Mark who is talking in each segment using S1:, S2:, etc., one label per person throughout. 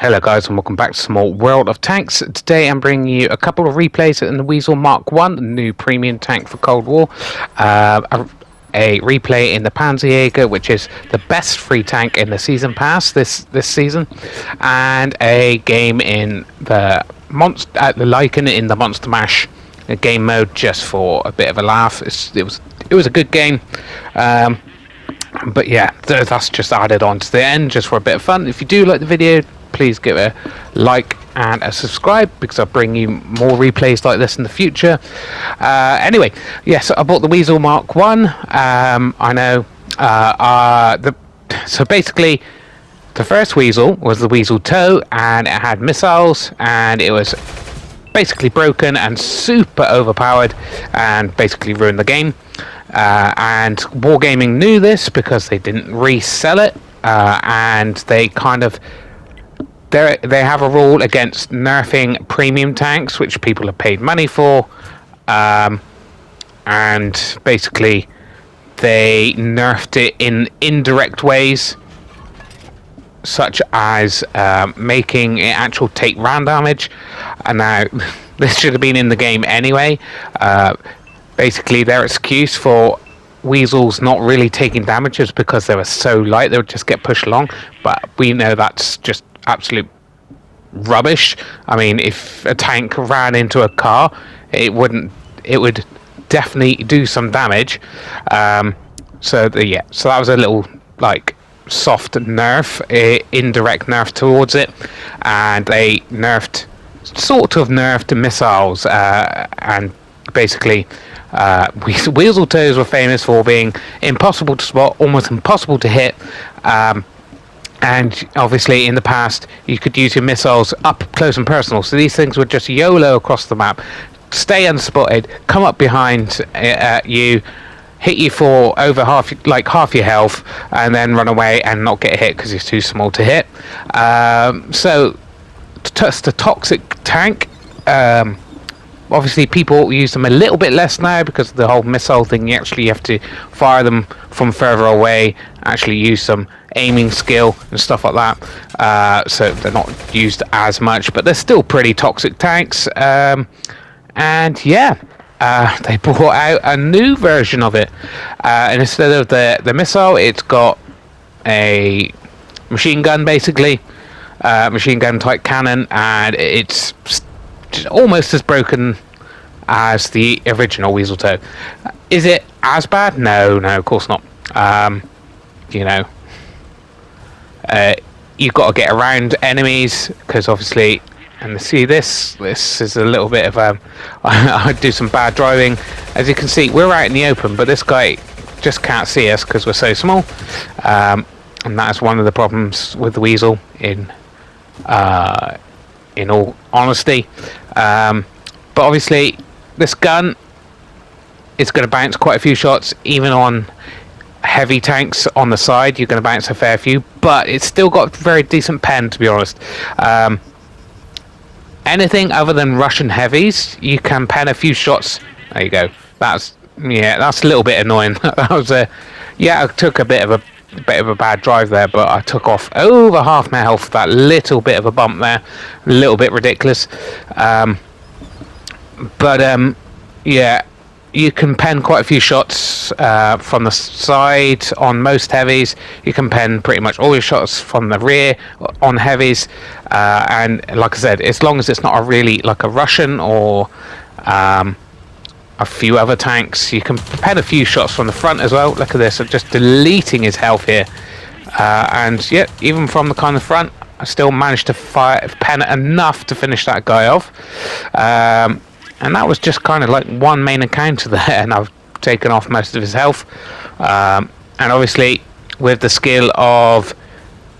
S1: Hello guys and welcome back to Small World of Tanks. Today I'm bringing you a couple of replays in the Weasel Mark 1, the new premium tank for Cold War. A replay in the Panzerjäger, which is the best free tank in the season pass this season. And a game in the Lycan in the Monster Mash game mode, just for a bit of a laugh. It was a good game. But yeah, that's just added on to the end just for a bit of fun. If you do like the video, please give it a like and a subscribe, because I'll bring you more replays like this in the future. Anyway, yes, I bought the Weasel Mark 1. I know. So basically, the first Weasel was the Weasel Toe, and it had missiles, and it was basically broken and super overpowered, and basically ruined the game. And Wargaming knew this because they didn't resell it, and they kind of they have a rule against nerfing premium tanks, which people have paid money for, and basically they nerfed it in indirect ways, such as making it actual take round damage. And now this should have been in the game anyway. Basically, their excuse for Weasels not really taking damage is because they were so light, they would just get pushed along. But we know that's just absolute rubbish. I mean, if a tank ran into a car, it would definitely do some damage. So that was a little soft nerf, indirect nerf towards it, and they sort of nerfed missiles, and basically Weasel Toes were famous for being impossible to spot, almost impossible to hit, and obviously in the past you could use your missiles up close and personal, so these things would just YOLO across the map, stay unspotted, come up behind you, hit you for over half your health, and then run away and not get hit because it's too small to hit. So just a toxic tank. Obviously people use them a little bit less now because of the whole missile thing. You actually have to fire them from further away, actually use some aiming skill and stuff like that, so they're not used as much, but they're still pretty toxic tanks. And yeah, they brought out a new version of it, and instead of the missile, it's got a machine gun, basically, machine gun type cannon, and it's almost as broken as the original Weasel Toe. Is it as bad? No, of course not. You've got to get around enemies, because obviously, and see, this is a little bit of I do some bad driving. As you can see, we're out in the open, but this guy just can't see us because we're so small, and that's one of the problems with the Weasel, in all honesty. But obviously this gun is going to bounce quite a few shots. Even on heavy tanks on the side, you're going to bounce a fair few, but it's still got very decent pen, to be honest. Anything other than Russian heavies, you can pen a few shots. There you go. That's a little bit annoying. That was I took a bit of a bad drive there, but I took off over half my health. That little bit of a bump there, a little bit ridiculous. Yeah, you can pen quite a few shots from the side on most heavies. You can pen pretty much all your shots from the rear on heavies, and like I said, as long as it's not a really like a Russian or a few other tanks, you can pen a few shots from the front as well. Look at this, I'm just deleting his health here, and yeah, even from the kind of front, I still managed to pen enough to finish that guy off. And that was just kind of like one main encounter there, and I've taken off most of his health. And obviously with the skill of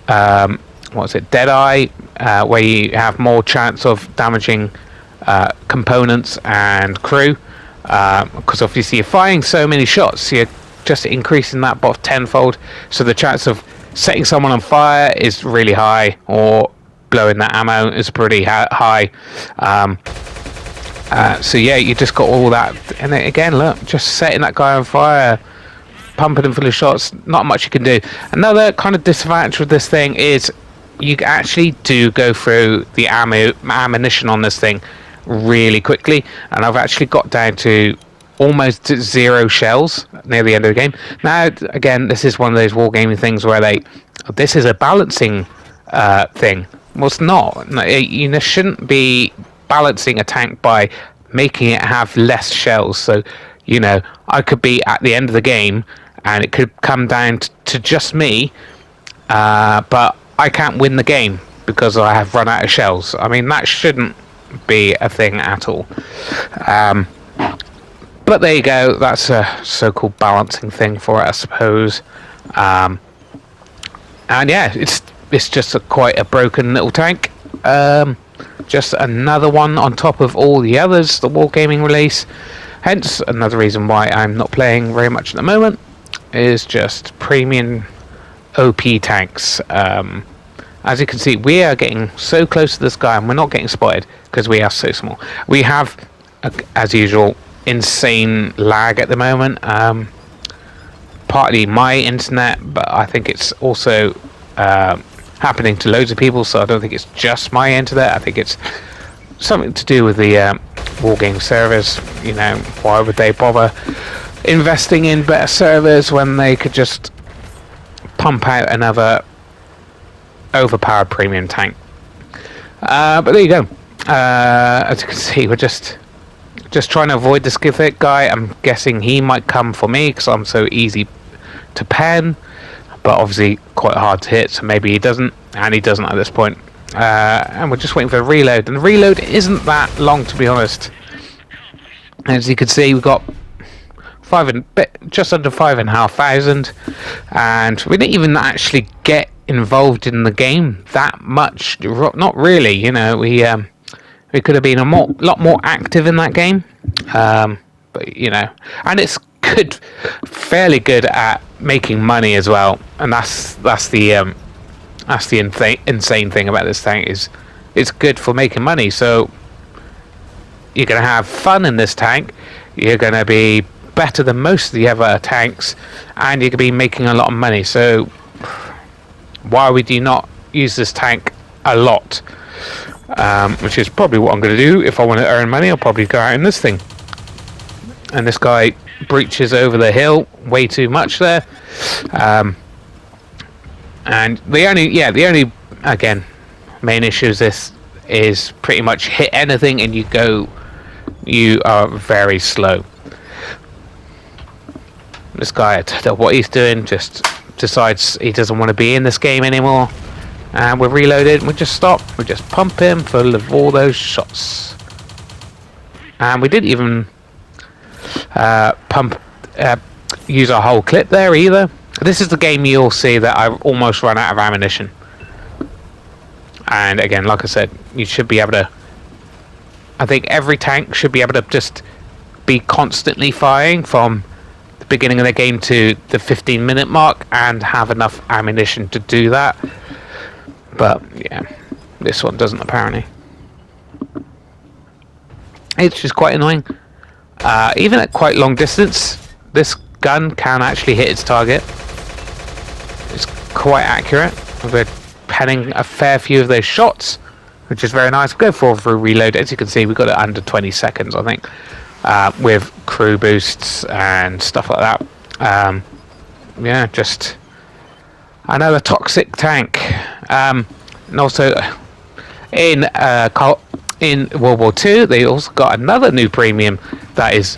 S1: Deadeye, where you have more chance of damaging components and crew, because obviously you're firing so many shots, you're just increasing that bot tenfold, so the chance of setting someone on fire is really high, or blowing that ammo is pretty high. So yeah, you just got all that, and then again, look, just setting that guy on fire, pumping him full of shots, not much you can do. Another kind of disadvantage with this thing is you actually do go through the ammunition on this thing really quickly, and I've actually got down to almost 0 shells near the end of the game. Now, again, this is one of those wargaming things where this is a balancing thing. Well, it's not. You shouldn't be balancing a tank by making it have less shells. So, I could be at the end of the game, and it could come down to just me, but I can't win the game because I have run out of shells. I mean, that shouldn't be a thing at all. But there you go. That's a so-called balancing thing for it, I suppose. And yeah, it's just quite a broken little tank. Just another one on top of all the others the Wargaming release. Hence, another reason why I'm not playing very much at the moment is just premium OP tanks. As you can see, we are getting so close to this guy, and we're not getting spotted because we are so small. We have, as usual, insane lag at the moment. Partly my internet, but I think it's also happening to loads of people, so I don't think it's just my internet. I think it's something to do with the Wargame servers. Why would they bother investing in better servers when they could just pump out another overpowered premium tank? But there you go. As you can see, we're just trying to avoid the Skithik guy. I'm guessing he might come for me because I'm so easy to pen, but obviously quite hard to hit, so maybe he doesn't, and he doesn't at this point. And we're just waiting for the reload, and the reload isn't that long, to be honest. As you can see, we've got just under 5,500, and we didn't even actually get involved in the game that much. Not really, we could have been a lot more active in that game, but and it's fairly good at making money as well, and that's the insane thing about this tank is it's good for making money. So you're gonna have fun in this tank. You're gonna be better than most of the other tanks, and you're gonna be making a lot of money. So why would you not use this tank a lot? Which is probably what I'm going to do. If I want to earn money, I'll probably go out in this thing. And this guy breaches over the hill way too much there. And the only again main issue is this is pretty much hit anything and you are very slow. This guy, I don't know what he's doing, just decides he doesn't want to be in this game anymore. And we're reloaded, we just stop, we just pump him full of all those shots. And we didn't even use our whole clip there either. This is the game you'll see that I've almost run out of ammunition. And again, like I said, you should be able to, I think every tank should be able to just be constantly firing from the beginning of the game to the 15-minute mark and have enough ammunition to do that. But yeah, this one doesn't apparently. It's just quite annoying. Even at quite long distance, this gun can actually hit its target. It's quite accurate. We're penning a fair few of those shots, which is very nice. We'll go through reload. As you can see, we got it under 20 seconds, I think, with crew boosts and stuff like that. Yeah, just another toxic tank. And also in World War II, they also got another new premium that is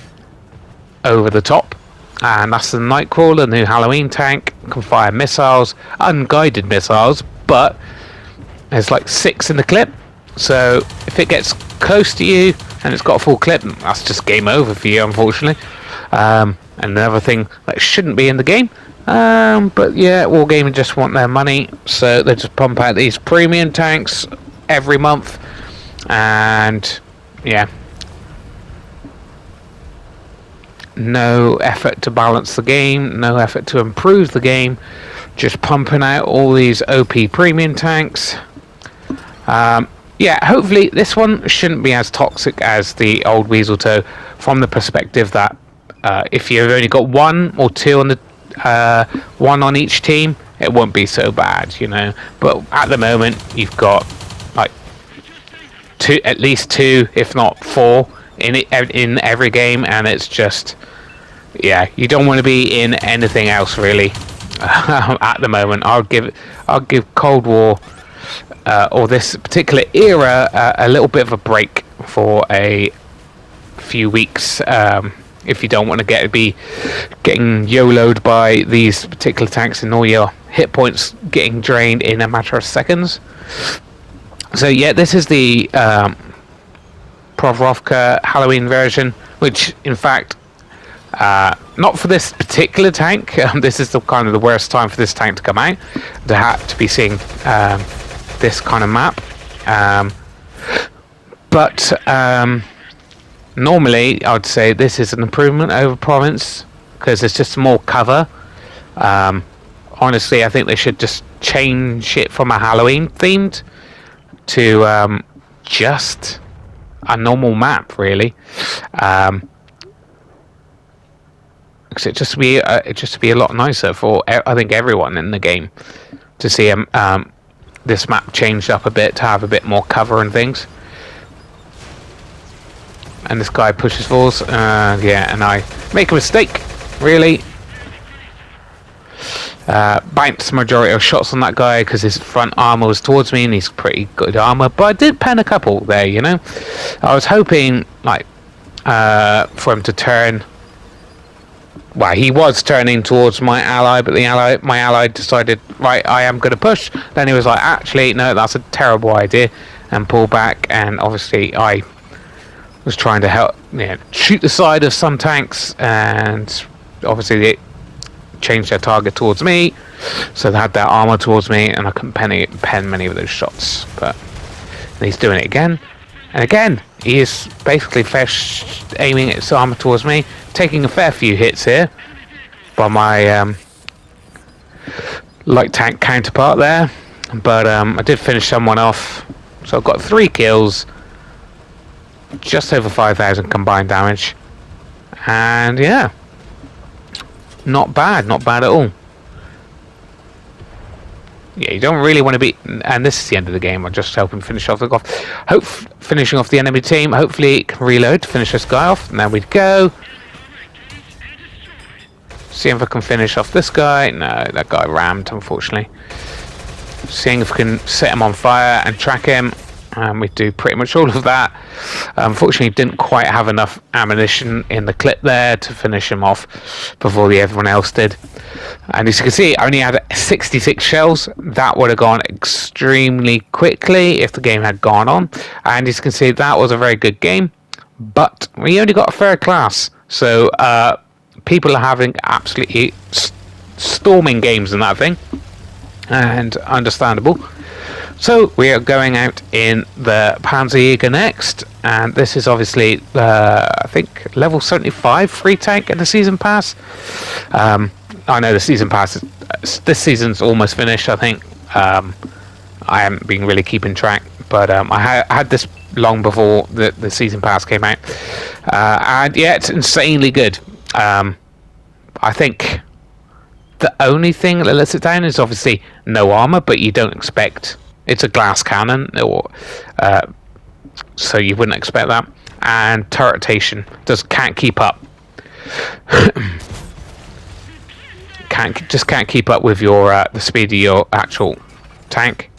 S1: over the top, and that's the Nightcrawler, new Halloween tank. Can fire missiles, unguided missiles, but there's like 6 in the clip. So if it gets close to you and it's got a full clip, that's just game over for you, unfortunately. Another thing that shouldn't be in the game. But yeah, Wargaming just want their money, so they just pump out these premium tanks every month, and yeah, no effort to balance the game, no effort to improve the game, just pumping out all these OP premium tanks. Yeah, hopefully this one shouldn't be as toxic as the old Weaseltoe, from the perspective that if you've only got 1 or 2 on the one on each team, it won't be so bad, you know. But at the moment, you've got like at least 2, if not 4, in every game, and it's just, yeah, you don't want to be in anything else really. At the moment, I'll give Cold War or this particular era a little bit of a break for a few weeks. If you don't want to be getting YOLO'd by these particular tanks and all your hit points getting drained in a matter of seconds. So yeah, this is the TheRohanUK Halloween version, which in fact, not for this particular tank. This is the kind of the worst time for this tank to come out, to be seeing this kind of map. But normally, I would say this is an improvement over Province because there's just more cover. Honestly, I think they should just change it from a Halloween themed to just a normal map, really. Because it just be a lot nicer for I think everyone in the game to see this map changed up a bit to have a bit more cover and things. And this guy pushes forwards, yeah, and I make a mistake, really. Bounced majority of shots on that guy because his front armor was towards me and he's pretty good armor, but I did pen a couple there, you know. I was hoping like for him to turn. Well, he was turning towards my ally, but my ally decided, right, I am going to push. Then he was like, actually, no, that's a terrible idea, and pull back. And obviously, I was trying to help, shoot the side of some tanks, and obviously they changed their target towards me, so they had their armor towards me, and I couldn't pen many of those shots. But he's doing it again, and again, he is basically aiming his armor towards me, taking a fair few hits here by my light tank counterpart there, but I did finish someone off, so I've got 3 kills, just over 5,000 combined damage, and yeah, not bad at all. Yeah, you don't really want to be, and this is the end of the game. I'm just helping finish off finishing off the enemy team. Hopefully it can reload to finish this guy off, and there we go. See if I can finish off this guy. No, that guy rammed, unfortunately. Seeing if we can set him on fire and track him. We do pretty much all of that. Unfortunately, didn't quite have enough ammunition in the clip there to finish him off before everyone else did. And as you can see, I only had 66 shells. That would have gone extremely quickly if the game had gone on. And as you can see, that was a very good game. But we only got a 3rd class. So people are having absolutely storming games in that thing. And understandable. So we are going out in the Panzerjäger next, and this is obviously I think level 75 free tank in the season pass. I know the season pass this season's almost finished. I think I haven't been really keeping track, but I had this long before the season pass came out, and yeah, it's insanely good. I think the only thing that lets it down is obviously no armor, but you don't expect. It's a glass cannon, or so you wouldn't expect that. And turret rotation can't keep up. can't keep up with your the speed of your actual tank.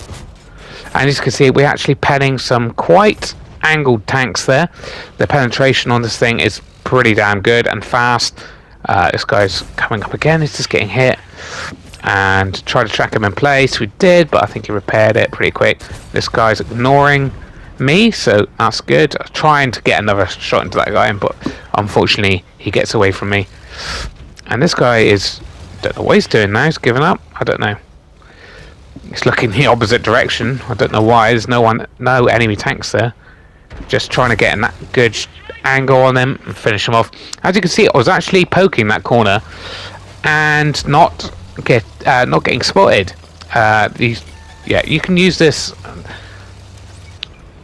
S1: And as you can see, we're actually penning some quite angled tanks there. The penetration on this thing is pretty damn good and fast. This guy's coming up again. He's just getting hit. And try to track him in place. We did, but I think he repaired it pretty quick. This guy's ignoring me, so that's good. I'm trying to get another shot into that guy, but unfortunately he gets away from me. And this guy is, don't know what he's doing now. He's given up. I don't know. He's looking the opposite direction. I don't know why. There's no enemy tanks there. Just trying to get a good angle on him and finish him off. As you can see, I was actually poking that corner and not getting spotted. You can use this.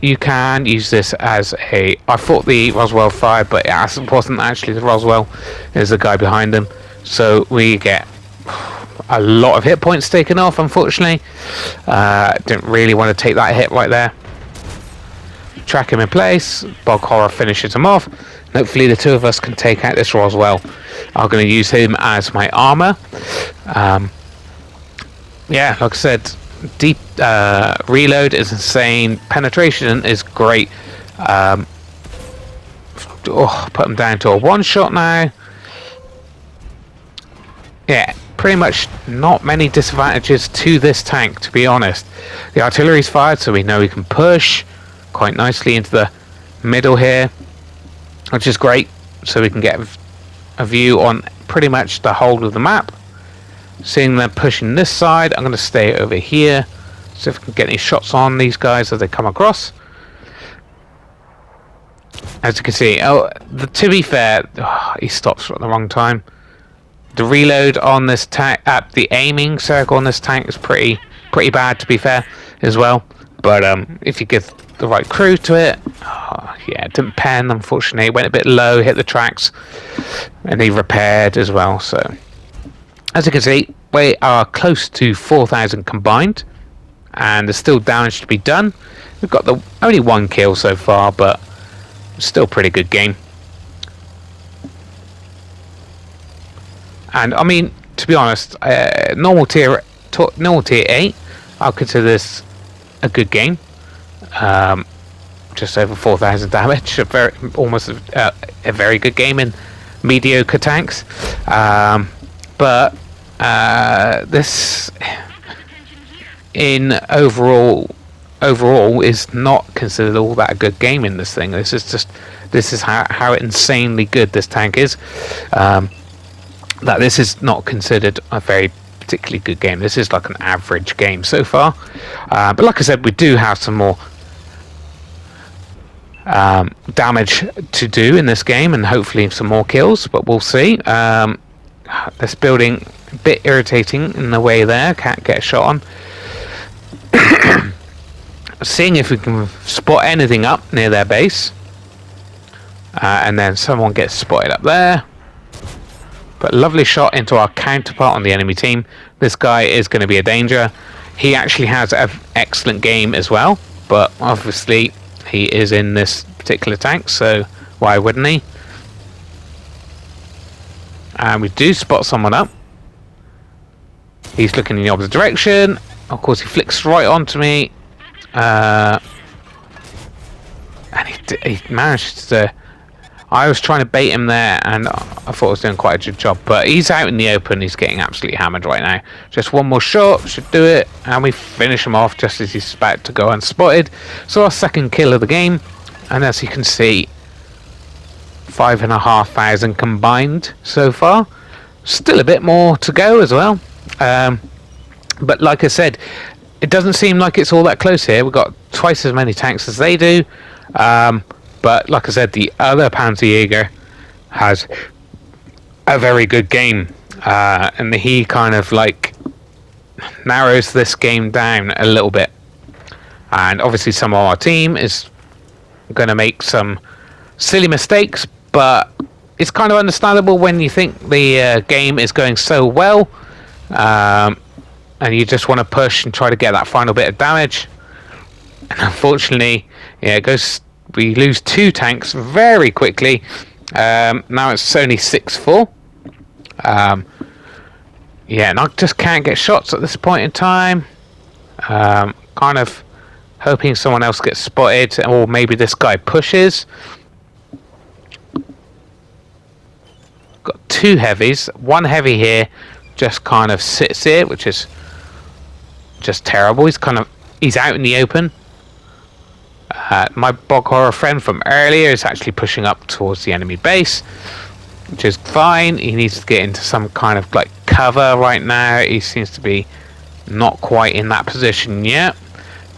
S1: You can use this as a. I thought the Roswell fired, but it wasn't actually the Roswell. There's the guy behind them. So we get a lot of hit points taken off, unfortunately. Didn't really want to take that hit right there. Track him in place. Bog Horror finishes him off. And hopefully the two of us can take out this Roswell. I'm going to use him as my armor. Yeah, like I said, deep reload is insane. Penetration is great. Put him down to a one-shot now. Yeah, pretty much not many disadvantages to this tank, to be honest. The artillery's fired, so we know we can push quite nicely into the middle here, which is great, so we can get a view on pretty much the whole of the map. Seeing them pushing this side, I'm going to stay over here, see if we can get any shots on these guys as they come across. As you can see, to be fair, he stops at the wrong time. The reload on this tank, the aiming circle on this tank is pretty bad, to be fair, as well. But if you give the right crew to it, yeah, it didn't pen, unfortunately. It went a bit low, hit the tracks, and he repaired as well. So, as you can see, we are close to 4,000 combined, and there's still damage to be done. We've got only one kill so far, but still pretty good game. And I mean, to be honest, normal tier 8, I'll consider this a good game. Just over 4,000 damage, almost a very good game in mediocre tanks. But this, in overall, is not considered all that a good game in this thing. This is how insanely good this tank is. That this is not considered a very particularly good game. This is like an average game so far. But like I said, we do have some more damage to do in this game, and hopefully some more kills, but we'll see. This building a bit irritating in the way there, can't get a shot on. Seeing if we can spot anything up near their base, and then someone gets spotted up there. But lovely shot into our counterpart on the enemy team. This guy is going to be a danger. He actually has an excellent game as well, but obviously he is in this particular tank, so why wouldn't he? And we do spot someone up. He's looking in the opposite direction. Of course, he flicks right onto me. And he managed to... I was trying to bait him there, and I thought I was doing quite a good job. But he's out in the open. He's getting absolutely hammered right now. Just one more shot should do it, and we finish him off just as he's about to go unspotted. So our second kill of the game, and as you can see, 5,500 combined so far. Still a bit more to go as well. But like I said, it doesn't seem like it's all that close here. We've got twice as many tanks as they do. But like I said, the other Panzerjäger has a very good game, and he kind of like narrows this game down a little bit. And obviously some of our team is going to make some silly mistakes, but it's kind of understandable when you think the game is going so well, and you just want to push and try to get that final bit of damage. And unfortunately, yeah, it goes... We lose 2 tanks very quickly. Now it's only 6-4. Yeah, and I just can't get shots at this point in time. Kind of hoping someone else gets spotted, or maybe this guy pushes. Got 2 heavies. 1 heavy here just kind of sits here, which is just terrible. He's out in the open. My bog horror friend from earlier is actually pushing up towards the enemy base, which is fine. He needs to get into some kind of like cover right now. He seems to be not quite in that position yet.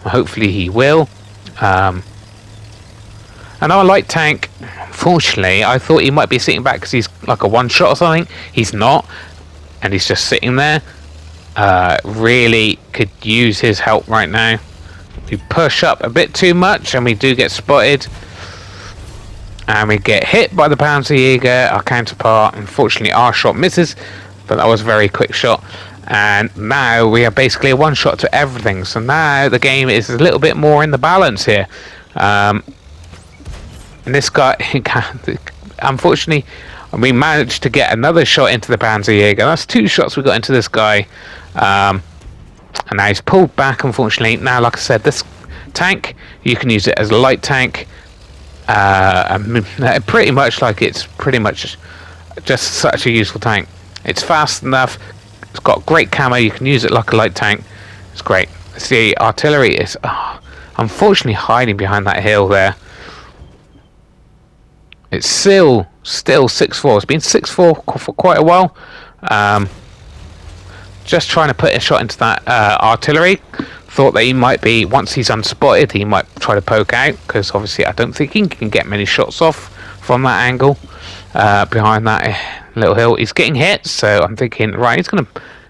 S1: Hopefully he will. And our light tank, unfortunately, I thought he might be sitting back because he's like a one-shot or something. He's not, and he's just sitting there. Really could use his help right now. We push up a bit too much, and we do get spotted, and we get hit by the Panzerjäger, our counterpart. Unfortunately, our shot misses, but that was a very quick shot, And now we are basically a one-shot to everything. So now the game is a little bit more in the balance here. And this guy, unfortunately, we managed to get another shot into the Panzerjäger. That's 2 shots we got into this guy. And now he's pulled back, unfortunately. Now, like I said, this tank, you can use it as a light tank. Pretty much like it's pretty much just such a useful tank. It's fast enough. It's got great camo. You can use it like a light tank. It's great. The artillery is unfortunately hiding behind that hill there. It's still 6-4. It's been 6-4 for quite a while. Just trying to put a shot into that artillery. Thought that he might be, once he's unspotted, he might try to poke out, because obviously I don't think he can get many shots off from that angle behind that little hill. He's getting hit, so I'm thinking, right,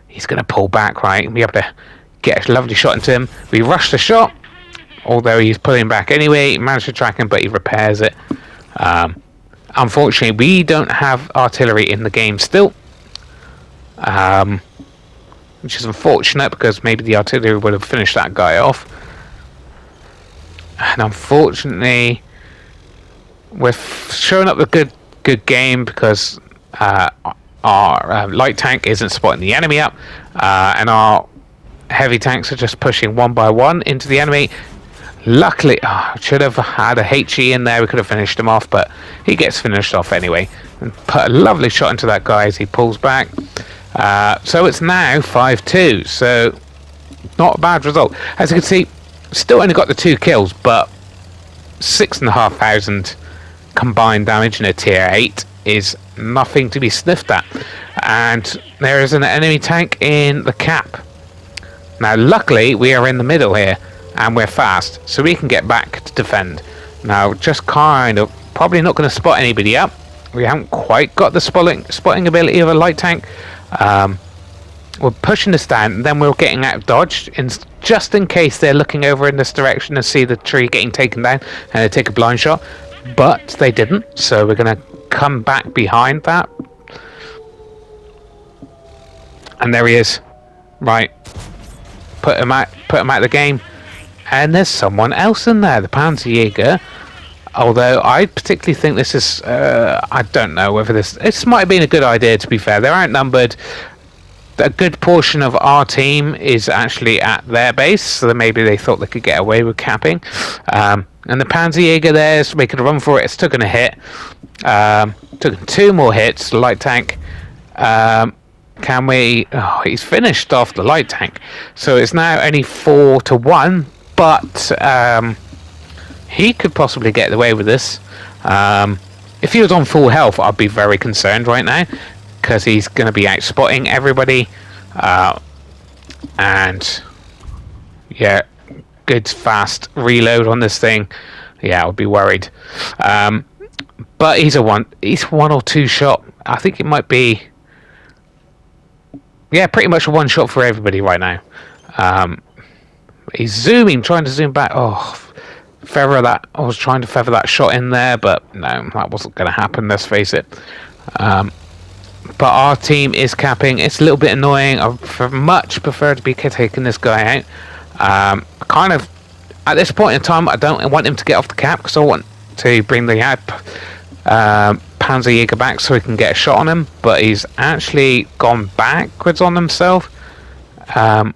S1: he's gonna pull back, right, and be able to get a lovely shot into him. We rushed the shot, although he's pulling back anyway. He managed to track him, but he repairs it. Unfortunately, we don't have artillery in the game still. Which is unfortunate, because maybe the artillery would have finished that guy off. And unfortunately, we're showing up a good game, because our light tank isn't spotting the enemy up, and our heavy tanks are just pushing one by one into the enemy. Luckily, should have had a HE in there. We could have finished him off, but he gets finished off anyway. And put a lovely shot into that guy as he pulls back. So it's now 5-2, so not a bad result. As you can see, still only got the 2 kills, but 6,500 combined damage in a tier 8 is nothing to be sniffed at. And there is an enemy tank in the cap. Now luckily we are in the middle here, and we're fast, so we can get back to defend. Now just kind of probably not going to spot anybody up. We haven't quite got the spotting ability of a light tank. We're pushing this down, and then we're getting out of dodge, just in case they're looking over in this direction and see the tree getting taken down and they take a blind shot. But they didn't, so we're going to come back behind that. And there he is. Right, put him out of the game. And there's someone else in there, the Panzerjäger. Although I particularly think this is, I don't know whether this might have been a good idea, to be fair. They're outnumbered. A good portion of our team is actually at their base, so maybe they thought they could get away with capping. And the Panzerjäger there is making a run for it. It's taken a hit. Took 2 more hits, the light tank. Can we... Oh, he's finished off the light tank. So it's now only 4-1, but... he could possibly get away with this. If he was on full health, I'd be very concerned right now, because he's going to be out spotting everybody. And yeah, good fast reload on this thing. Yeah, I would be worried. But he's one or 2 shot. I think it might be, yeah, pretty much a 1 shot for everybody right now. He's zooming, trying to zoom back. Oh, feather that. I was trying to feather that shot in there, but no, that wasn't going to happen, let's face it. But our team is capping. It's a little bit annoying. I much prefer to be taking this guy out. Kind of, at this point in time, I don't want him to get off the cap, because I want to bring the Panzerjäger back so we can get a shot on him, but he's actually gone backwards on himself. And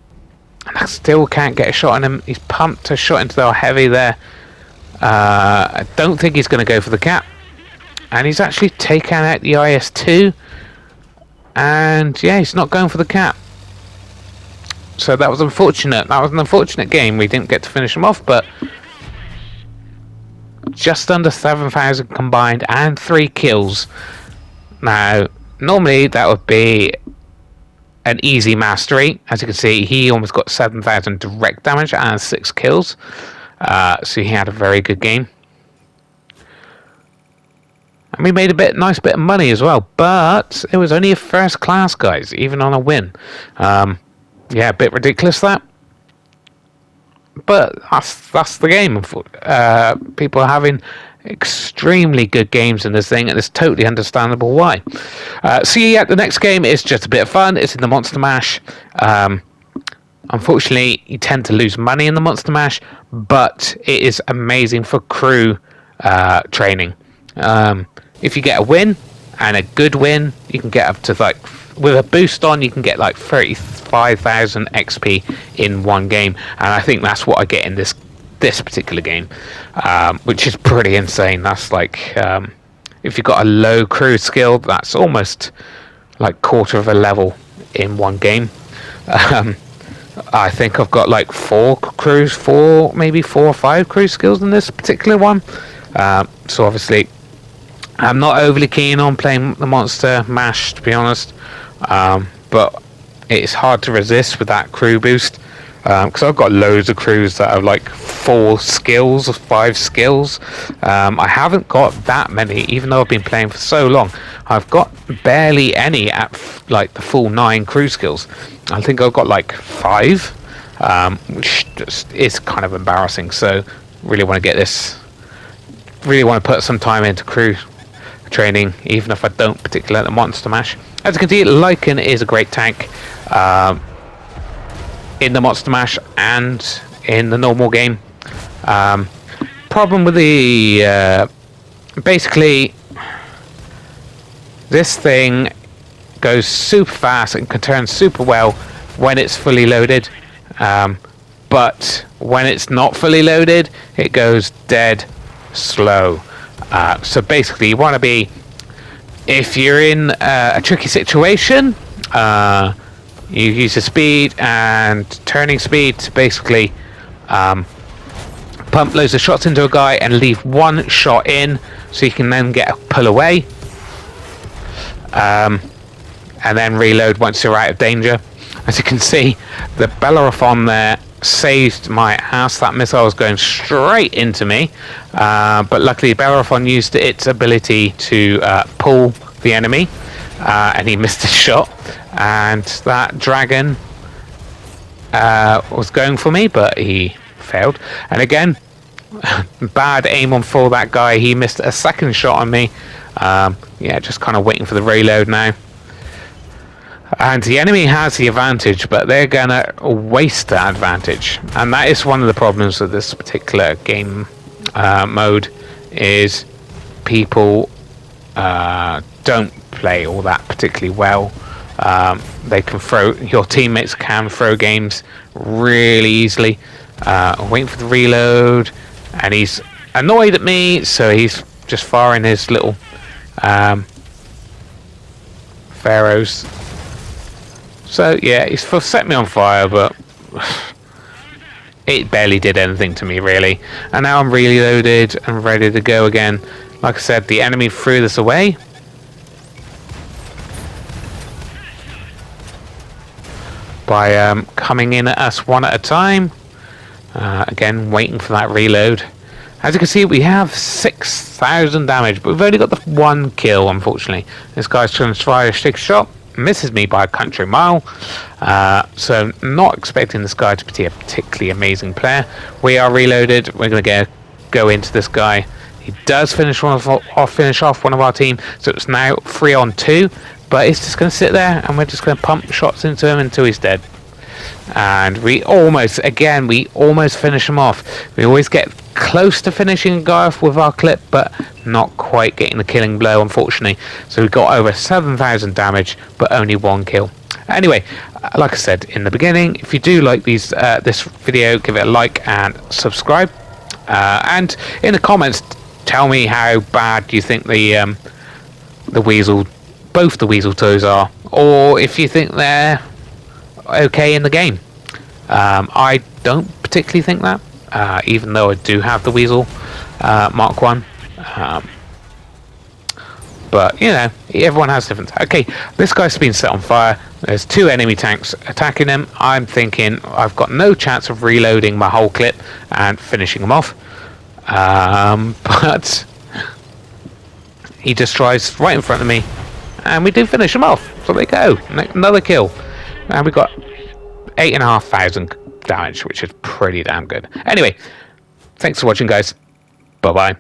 S1: I still can't get a shot on him. He's pumped a shot into the heavy there. I don't think he's going to go for the cap. And he's actually taken out the IS-2. And yeah, he's not going for the cap. So that was unfortunate. That was an unfortunate game. We didn't get to finish him off, but just under 7,000 combined and 3 kills. Now, normally that would be an easy mastery. As you can see, he almost got 7,000 direct damage and 6 kills. So he had a very good game. And we made a nice bit of money as well. But it was only a first class, guys, even on a win. Yeah, a bit ridiculous that. But that's the game. People are having extremely good games in this thing, and it's totally understandable why. So yeah, the next game is just a bit of fun. It's in the Monster Mash. Unfortunately, you tend to lose money in the Monster Mash, but it is amazing for crew training. If you get a win, and a good win, you can get up to like, with a boost on, you can get like 35,000 XP in one game, and I think that's what I get in this particular game, which is pretty insane. That's like, if you've got a low crew skill, that's almost like quarter of a level in one game. I think I've got like maybe four or five crew skills in this particular one. So obviously, I'm not overly keen on playing the Monster Mash, to be honest, but it's hard to resist with that crew boost, because I've got loads of crews that have like 4 skills or 5 skills. I haven't got that many, even though I've been playing for so long. I've got barely any at like the full 9 crew skills. I think I've got like 5, which just is kind of embarrassing. So really want to get this, really want to put some time into crew training, even if I don't particularly like the Monster Mash. As you can see, Lycan is a great tank in the Monster Mash and in the normal game. Problem with the basically, this thing goes super fast and can turn super well when it's fully loaded, but when it's not fully loaded, it goes dead slow. So basically, you want to be, if you're in a tricky situation, you use the speed and turning speed to basically pump loads of shots into a guy and leave one shot in, so you can then get a pull away, and then reload once you're out of danger. As you can see, the Bellerophon there saved my ass. That missile was going straight into me, but luckily Bellerophon used its ability to pull the enemy, and he missed a shot, and that dragon was going for me, but he failed. And again, bad aim for that guy. He missed a second shot on me. Yeah, just kind of waiting for the reload now. And the enemy has the advantage, but they're gonna waste that advantage, and that is one of the problems with this particular game mode, is people don't play all that particularly well. They can your teammates can throw games really easily. Waiting for the reload, and he's annoyed at me, so he's just firing his little pharaohs. So yeah, he's set me on fire, but it barely did anything to me, really. And now I'm reloaded and ready to go again. Like I said, the enemy threw this away. By coming in at us one at a time. Again, waiting for that reload. As you can see, we have 6,000 damage, but we've only got the 1 kill, unfortunately. This guy's trying to try a stick shot. Misses me by a country mile, so not expecting this guy to be a particularly amazing player. We are reloaded. We're going to go into this guy. He does finish off one of our team, so it's now 3-on-2, but he's just going to sit there, and we're just going to pump shots into him until he's dead. And we almost finish him off. We always get close to finishing a guy off with our clip, but not quite getting the killing blow, unfortunately. So we got over 7,000 damage, but only 1 kill. Anyway, like I said in the beginning, if you do like this video, give it a like and subscribe. And in the comments, tell me how bad you think both the weasel toes are, or if you think they're okay in the game. I don't particularly think that, even though I do have the Weasel Mark 1. But, you know, everyone has different... Okay, this guy's been set on fire. There's 2 enemy tanks attacking him. I'm thinking I've got no chance of reloading my whole clip and finishing him off. But he just tries right in front of me, and we do finish him off. So there you go. Another kill. And we got 8,500 damage, which is pretty damn good. Anyway, thanks for watching, guys. Bye-bye.